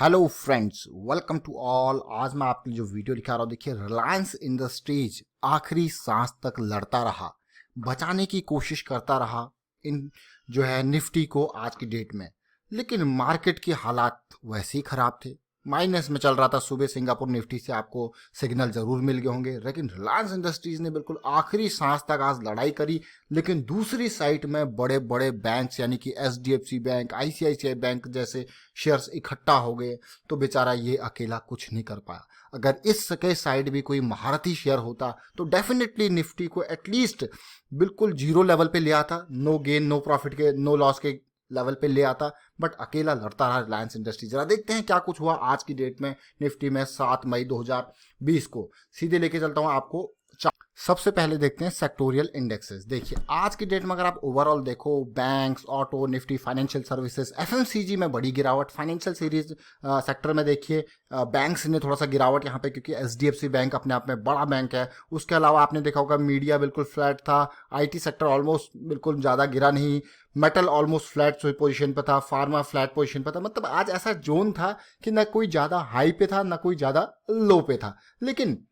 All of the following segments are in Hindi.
Hello friends, welcome to all. आज मैं आपके लिए जो वीडियो दिखा रहा हूँ, देखिए रिलायंस इंडस्ट्रीज आखिरी सांस तक लड़ता रहा, बचाने की कोशिश करता रहा इन जो है निफ्टी को आज की डेट में। लेकिन मार्केट के हालात वैसे ही खराब थे, माइनस में चल रहा था। सुबह सिंगापुर निफ्टी से आपको सिग्नल जरूर मिल गए होंगे, लेकिन रिलायंस इंडस्ट्रीज ने बिल्कुल आखिरी सांस तक आज लड़ाई करी। लेकिन दूसरी साइड में बड़े बड़े बैंक्स यानी कि एचडीएफसी बैंक, आईसीआईसीआई बैंक जैसे शेयर्स इकट्ठा हो गए, तो बेचारा ये अकेला कुछ नहीं कर पाया। अगर इस के साइड भी कोई महारथी शेयर होता तो डेफिनेटली निफ्टी को एटलीस्ट बिल्कुल जीरो लेवल पे ले आता, नो गेन नो प्रॉफिट के नो लॉस के लेवल पे ले आता। बट अकेला लड़ता रहा रिलायंस इंडस्ट्री। जरा देखते हैं क्या कुछ हुआ आज की डेट में निफ्टी में 7 मई 2020 को। सीधे लेके चलता हूं आपको। सबसे पहले देखते हैं सेक्टोरियल इंडेक्सेस। देखिए आज की डेट में अगर आप ओवरऑल देखो, banks, auto, Nifty, financial services, FMCG में बड़ी गिरावट। फाइनेंशियल सीरीज सेक्टर में देखिए बैंक्स ने थोड़ा सा गिरावट यहाँ पे, क्योंकि एचडीएफसी बैंक अपने आप में बड़ा बैंक है। उसके अलावा आपने देखा होगा मीडिया बिल्कुल फ्लैट था, आईटी सेक्टर ऑलमोस्ट बिल्कुल ज़्यादा गिरा नहीं, मेटल ऑलमोस्ट फ्लैट पोजीशन पे था, फार्मा फ्लैट पोजीशन पे था। मतलब आज ऐसा जोन था कि ना कोई ज़्यादा हाई पे था ना कोई ज़्यादा लो पे था। लेकिन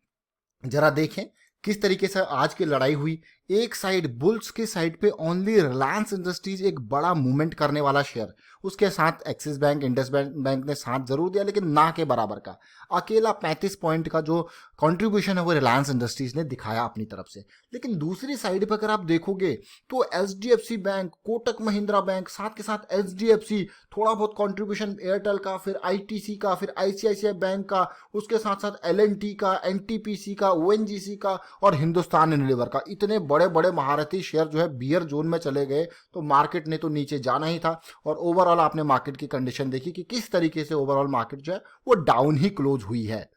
जरा देखें किस तरीके से आज की लड़ाई हुई। एक साइड बुल्स की साइड पे ओनली रिलायंस इंडस्ट्रीज एक बड़ा मूवमेंट करने वाला शेयर, उसके साथ एक्सिस बैंक, इंडस बैंक ने साथ जरूर दिया, लेकिन ना के बराबर का। अकेला 35 पॉइंट का जो कंट्रीब्यूशन है वो रिलायंस इंडस्ट्रीज ने दिखाया अपनी तरफ से। लेकिन दूसरी साइड पर अगर आप देखोगे तो HDFC bank, Kotak Mahindra bank, साथ के साथ एचडीएफसी, थोड़ा बहुत कंट्रीब्यूशन एयरटेल का, फिर आईटीसी का, फिर आईसीआईसीआई बैंक का, उसके साथ साथ एलएनटी का, एनटीपीसी का, ओएनजीसी का और हिंदुस्तान यूनिलीवर का। इतने बड़े बड़े महारथी शेयर जो है बियर जोन में चले गए, तो मार्केट ने तो नीचे जाना ही था। और ओवरऑल आपने मार्केट की कंडीशन देखी कि किस तरीके से ओवरऑल मार्केट जो है वो डाउन ही क्लोज हुई है।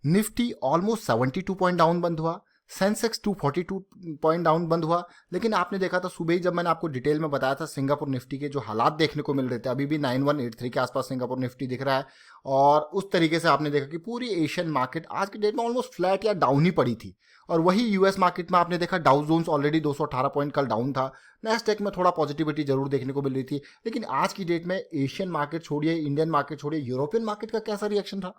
निफ्टी ऑलमोस्ट 72 पॉइंट डाउन बंद हुआ, सेंसेक्स 242 पॉइंट डाउन बंद हुआ। लेकिन आपने देखा था सुबह ही जब मैंने आपको डिटेल में बताया था सिंगापुर निफ्टी के जो हालात देखने को मिल रहे थे, अभी भी 9183 के आसपास सिंगापुर निफ्टी दिख रहा है। और उस तरीके से आपने देखा कि पूरी एशियन मार्केट आज की डेट में ऑलमोस्ट फ्लैट या डाउन ही पड़ी थी। और वही यूएस मार्केट में आपने देखा डाउ जोन्स ऑलरेडी 218 पॉइंट कल डाउन था। नेस्डेक में थोड़ा पॉजिटिविटी जरूर देखने को मिल रही थी। लेकिन आज की डेट में एशियन मार्केट छोड़िए, इंडियन मार्केट छोड़िए, यूरोपियन मार्केट का कैसा रिएक्शन था?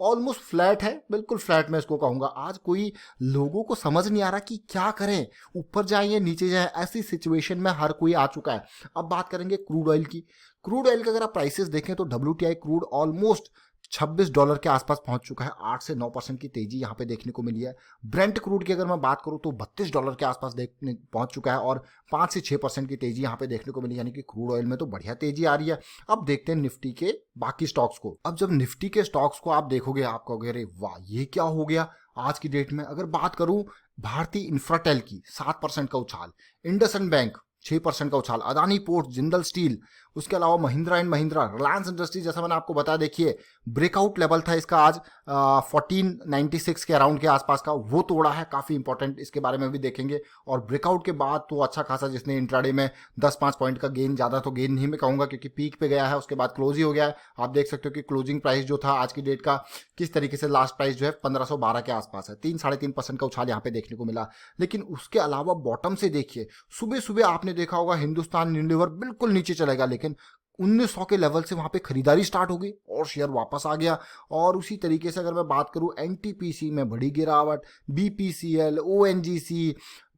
ऑलमोस्ट फ्लैट है, बिल्कुल फ्लैट मैं इसको कहूंगा। आज कोई लोगों को समझ नहीं आ रहा कि क्या करें, ऊपर जाएं या नीचे जाएं, ऐसी सिचुएशन में हर कोई आ चुका है। अब बात करेंगे क्रूड ऑयल की। क्रूड ऑयल के अगर आप प्राइसेस देखें तो WTI क्रूड ऑलमोस्ट $26 के आसपास पहुंच चुका है। 8 से 9% की तेजी यहां पे देखने को मिली है। ब्रेंट क्रूड की अगर मैं बात करूं तो $32 के आसपास देखने पहुंच चुका है और 5 से 6% की तेजी यहां पे देखने को मिली, यानी कि क्रूड ऑयल में तो बढ़िया तेजी आ रही है। अब देखते हैं निफ्टी के बाकी स्टॉक्स को। अब जब निफ्टी के स्टॉक्स को आप देखोगे, आप कहोगे अरे वाह ये क्या हो गया आज की डेट में। अगर बात करूं भारतीय इंफ्राटेल की, 7% का उछाल, इंडसइंड बैंक 6% का उछाल, अदानी पोर्ट, जिंदल स्टील, उसके अलावा महिंद्रा एंड महिंद्रा, रिलायंस इंडस्ट्रीज, जैसा मैंने आपको बताया, देखिए ब्रेकआउट लेवल था इसका आज 1496 के अराउंड के आसपास का, वो तोड़ा है, काफी इंपॉर्टेंट, इसके बारे में भी देखेंगे। और ब्रेकआउट के बाद तो अच्छा खासा, जिसने इंट्राडे में 10-5 पॉइंट का गेन, ज्यादा तो गेन नहीं मैं कहूंगा क्योंकि पीक पे गया है, उसके बाद क्लोज ही हो गया है। आप देख सकते हो कि क्लोजिंग प्राइस जो था आज की डेट का, किस तरीके से लास्ट प्राइस जो है 1512 के आसपास है। 3-3.5% का उछाल यहाँ पे देखने को मिला। लेकिन उसके अलावा बॉटम से देखिए, सुबह सुबह आपने देखा होगा हिंदुस्तान यूनिलीवर बिल्कुल नीचे चलेगा, लेकिन 1900 के लेवल से वहां पे खरीदारी स्टार्ट हो गई और शेयर वापस आ गया। और उसी तरीके से अगर मैं बात करूं एनटीपीसी में बड़ी गिरावट, BPCL, ONGC,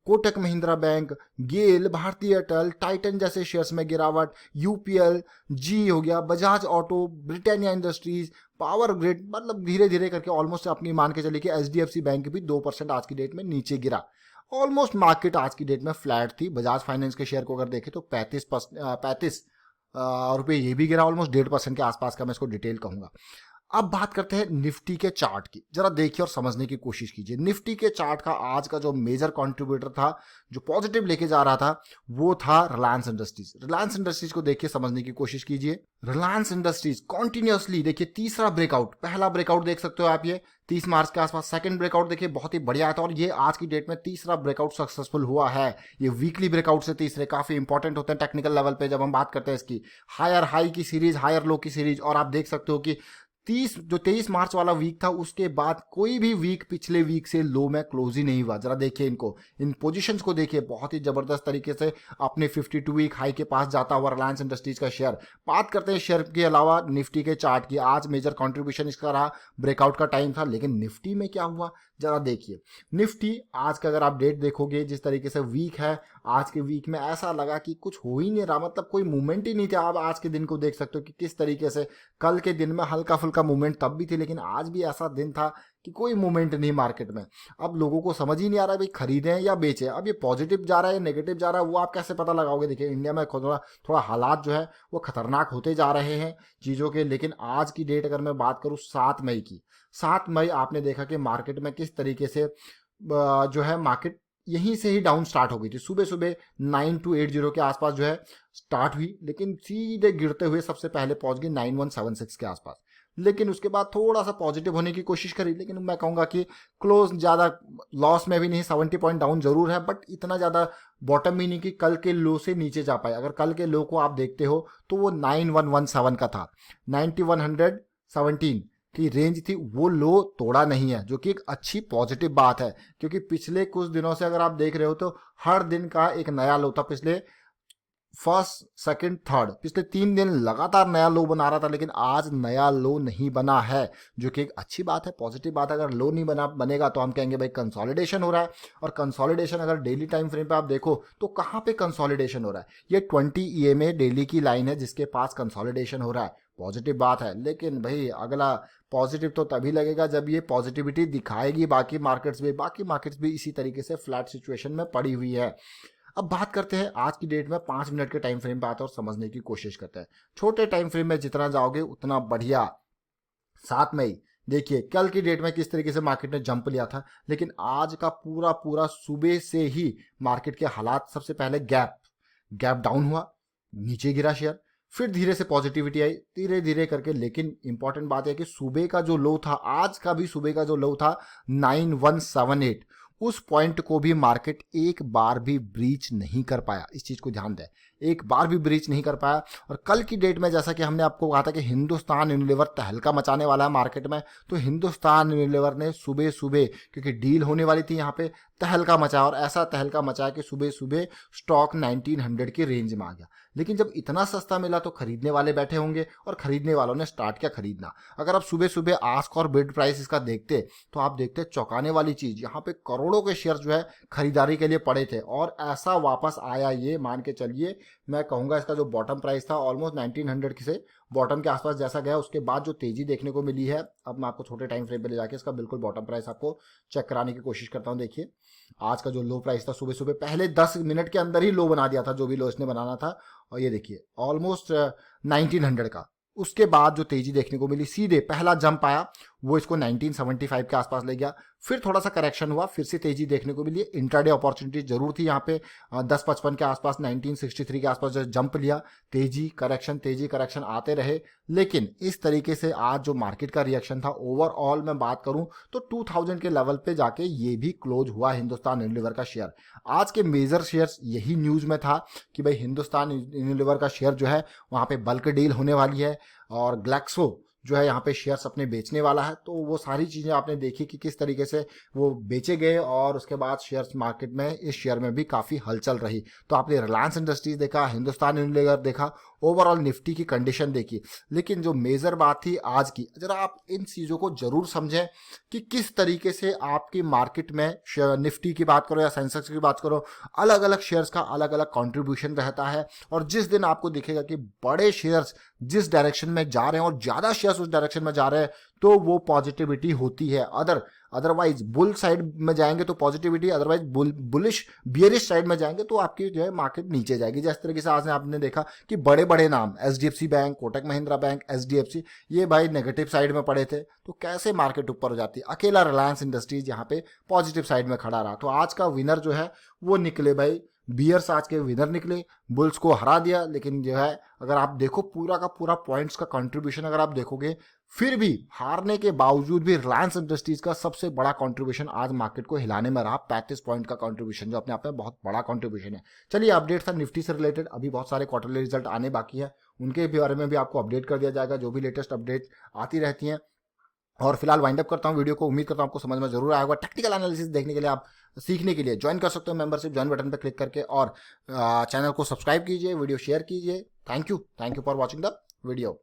Kotak Mahindra bank, GAIL, Bharti Airtel, Titan जैसे शेयर्स में गिरावट, यूपीएल, जी हो गया, Bajaj auto, Britannia industries, power grid, मतलब धीरे धीरे करके ऑलमोस्ट अपनी मान के चलिए कि एचडीएफसी बैंक भी 2% आज की डेट में नीचे गिरा। ऑलमोस्ट मार्केट आज की डेट में फ्लैट थी। बजाज फाइनेंस के शेयर को अगर देखें तो 35 रुपये ये भी गिरा, ऑलमोस्ट 1.5% के आसपास का मैं इसको डिटेल कहूंगा। अब बात करते हैं निफ्टी के चार्ट की। जरा देखिए और समझने की कोशिश कीजिए। निफ्टी के चार्ट का आज का जो मेजर कंट्रीब्यूटर था, जो पॉजिटिव लेके जा रहा था, वो था रिलायंस इंडस्ट्रीज। रिलायंस इंडस्ट्रीज को देखिए, समझने की कोशिश कीजिए। रिलायंस इंडस्ट्रीज कॉन्टिन्यूसली देखिए, तीसरा ब्रेकआउट, पहला ब्रेकआउट देख सकते हो आप ये 30 मार्च के आसपास, सेकंड ब्रेकआउट देखिए बहुत ही बढ़िया था, और ये आज की डेट में तीसरा ब्रेकआउट सक्सेसफुल हुआ है। ये वीकली ब्रेकआउट से तीसरे काफी इंपॉर्टेंट होते हैं टेक्निकल लेवल पे जब हम बात करते हैं इसकी। हायर हाई की सीरीज, हायर लो की सीरीज, और आप देख सकते हो कि जो 23 मार्च वाला वीक था उसके बाद कोई भी वीक पिछले वीक से लो में क्लोज ही नहीं हुआ। जरा देखिए इनको, इन पोजीशंस को देखिए, बहुत ही जबरदस्त तरीके से अपने 52 वीक हाई के पास जाता हुआ रिलायंस इंडस्ट्रीज का शेयर। बात करते हैं शेयर के अलावा निफ्टी के चार्ट की। आज मेजर कंट्रीब्यूशन इसका रहा, ब्रेकआउट का टाइम था, लेकिन निफ्टी में क्या हुआ जरा देखिए। निफ्टी आज का अगर आप डेट देखोगे, जिस तरीके से वीक है, आज के वीक में ऐसा लगा कि कुछ हो ही नहीं रहा, मतलब कोई मूवमेंट ही नहीं था। आप आज के दिन को देख सकते हो कि किस तरीके से कल के दिन में हल्का फुल्का मूवमेंट तब भी थी, लेकिन आज भी ऐसा दिन था कि कोई मूवमेंट नहीं मार्केट में। अब लोगों को समझ ही नहीं आ रहा है भाई खरीदें या बेचें। अब ये पॉजिटिव जा रहा है या नेगेटिव जा रहा है, वो आप कैसे पता लगाओगे। देखिए इंडिया में थोड़ा हालात जो है वो खतरनाक होते जा रहे हैं चीज़ों के। लेकिन आज की डेट अगर मैं बात करूँ 7 मई की, 7 मई आपने देखा कि मार्केट में किस तरीके से जो है मार्केट यहीं से ही डाउन स्टार्ट हो गई थी। सुबह सुबह 9280 के आसपास जो है स्टार्ट हुई, लेकिन सीधे गिरते हुए सबसे पहले पहुंच गई 9176 के आसपास। लेकिन उसके बाद थोड़ा सा पॉजिटिव होने की कोशिश करी, लेकिन मैं कहूँगा कि क्लोज ज़्यादा लॉस में भी नहीं, 70 पॉइंट डाउन जरूर है, बट इतना ज़्यादा बॉटम भी नहीं कि कल के लो से नीचे जा पाए। अगर कल के लो को आप देखते हो तो वो 9117 का था, 9117 की रेंज थी, वो लो तोड़ा नहीं है, जो कि एक अच्छी पॉजिटिव बात है। क्योंकि पिछले कुछ दिनों से अगर आप देख रहे हो तो हर दिन का एक नया लो था। पिछले फर्स्ट सेकंड थर्ड पिछले 3 दिन लगातार नया लो बना रहा था, लेकिन आज नया लो नहीं बना है, जो कि एक अच्छी बात है, पॉजिटिव बात है। अगर लो नहीं बनेगा तो हम कहेंगे भाई कंसोलिडेशन हो रहा है। और कंसोलिडेशन अगर डेली टाइम फ्रेम पे आप देखो तो कहाँ पे कंसोलिडेशन हो रहा है, ये 20 EMA डेली की लाइन है जिसके पास कंसोलिडेशन हो रहा है, पॉजिटिव बात है। लेकिन भाई अगला पॉजिटिव तो तभी लगेगा जब ये पॉजिटिविटी दिखाएगी बाकी मार्केट्स भी इसी तरीके से फ्लैट सिचुएशन में पड़ी हुई है। अब बात करते हैं आज की डेट में 5 मिनट के टाइम फ्रेम पे आते हैं और समझने की कोशिश करते हैं। छोटे टाइम फ्रेम में जितना जाओगे उतना बढ़िया। 7 मई देखिए कल की डेट में किस तरीके से मार्केट ने जंप लिया था, लेकिन आज का पूरा सुबह से ही मार्केट के हालात, सबसे पहले गैप डाउन हुआ, नीचे गिरा शेयर, फिर धीरे से पॉजिटिविटी आई धीरे धीरे करके। लेकिन इंपॉर्टेंट बात है कि सुबह का जो लो था, आज का भी सुबह का जो लो था 9178, उस पॉइंट को भी मार्केट एक बार भी ब्रीच नहीं कर पाया। इस चीज को ध्यान दें, एक बार भी ब्रीच नहीं कर पाया। और कल की डेट में जैसा कि हमने आपको कहा था कि हिंदुस्तान यूनिलीवर तहलका मचाने वाला है मार्केट में, तो हिंदुस्तान यूनिलीवर ने सुबह सुबह, क्योंकि डील होने वाली थी यहाँ पे, तहलका मचाया, और ऐसा तहलका मचाया कि सुबह सुबह स्टॉक 1900 की रेंज में आ गया। लेकिन जब इतना सस्ता मिला तो खरीदने वाले बैठे होंगे, और खरीदने वालों ने स्टार्ट किया खरीदना। अगर आप सुबह सुबह आस्क और बिड प्राइस इसका देखते तो आप देखते चौंकाने वाली चीज, यहाँ पे करोड़ों के शेयर जो है खरीदारी के लिए पड़े थे, और ऐसा वापस आया। ये मान के चलिए, मैं कहूंगा इसका जो बॉटम प्राइस था ऑलमोस्ट 1900 से बॉटम के आसपास जैसा गया, उसके बाद जो तेजी देखने को मिली है, अब मैं आपको छोटे टाइम फ्रेम पे ले जाके इसका बिल्कुल बॉटम प्राइस आपको चेक कराने की कोशिश करता हूं। देखिए आज का जो लो प्राइस था सुबह सुबह पहले 10 मिनट के अंदर ही लो बना दिया था, जो भी लो इसने बनाना था, और ये देखिए ऑलमोस्ट 1900 का। उसके बाद जो तेजी देखने को मिली, सीधे पहला जंप आया, वो इसको 1975 के आसपास ले गया, फिर थोड़ा सा करेक्शन हुआ, फिर से तेजी देखने को मिली। इंट्राडे अपॉर्चुनिटी जरूर थी यहाँ पे, 1055 के आसपास, 1963 के आसपास जो जंप लिया, तेजी करेक्शन आते रहे। लेकिन इस तरीके से आज जो मार्केट का रिएक्शन था, ओवरऑल मैं बात करूं तो 2000 के लेवल पे जाके ये भी क्लोज हुआ हिंदुस्तान यूनिलीवर का शेयर। आज के मेजर शेयर्स यही न्यूज में था कि भाई हिंदुस्तान यूनिलीवर का शेयर जो है वहां पे बल्क डील होने वाली है, और ग्लैक्सो जो है यहाँ पे शेयर्स अपने बेचने वाला है। तो वो सारी चीजें आपने देखी कि किस तरीके से वो बेचे गए, और उसके बाद शेयर्स मार्केट में, इस शेयर में भी काफी हलचल रही। तो आपने रिलायंस इंडस्ट्रीज देखा, हिंदुस्तान यूनिलीवर देखा, ओवरऑल निफ्टी की कंडीशन देखी। लेकिन जो मेजर बात थी आज की, जरा आप इन चीजों को जरूर समझें कि किस तरीके से आपकी मार्केट में निफ्टी की बात करो या सेंसेक्स की बात करो, अलग अलग शेयर्स का अलग अलग कॉन्ट्रीब्यूशन रहता है। और जिस दिन आपको दिखेगा कि बड़े शेयर्स जिस डायरेक्शन में जा रहे हैं और ज्यादा शेयर्स उस डायरेक्शन में जा रहे हैं, तो वो पॉजिटिविटी होती है। अदरवाइज बुल साइड में जाएंगे तो positivity, otherwise bullish bearish side में जाएंगे तो आपकी जो है मार्केट नीचे जाएगी। जिस तरीके से आज आपने देखा कि बड़े बड़े नाम HDFC bank, Kotak Mahindra bank, HDFC, ये भाई नेगेटिव साइड में पड़े थे, तो कैसे मार्केट ऊपर हो जाती। अकेला रिलायंस इंडस्ट्रीज यहाँ पे पॉजिटिव साइड में खड़ा रहा। तो आज का विनर जो है वो निकले भाई बियर्स, आज के विनर निकले, बुल्स को हरा दिया। लेकिन जो है अगर आप देखो पूरा का पूरा पॉइंट्स का कंट्रीब्यूशन अगर आप देखोगे, फिर भी हारने के बावजूद भी रिलायंस इंडस्ट्रीज का सबसे बड़ा कंट्रीब्यूशन आज मार्केट को हिलाने में रहा, 35 पॉइंट का कंट्रीब्यूशन, जो अपने आप में बहुत बड़ा कंट्रीब्यूशन है। चलिए अपडेट था निफ्टी से रिलेटेड, अभी बहुत सारे क्वार्टरली रिजल्ट आने बाकी है, उनके भी बारे में भी आपको अपडेट कर दिया जाएगा, जो भी लेटेस्ट अपडेट आती रहती हैं। और फिलहाल वाइंड अप करता हूँ वीडियो को। उम्मीद करता हूँ आपको समझ में जरूर आया होगा। टेक्निकल एनालिसिस देखने के लिए आप सीखने के लिए ज्वाइन कर सकते हो मेंबरशिप, ज्वाइन बटन पर क्लिक करके, और चैनल को सब्सक्राइब कीजिए, वीडियो शेयर कीजिए। Thank you for watching the video.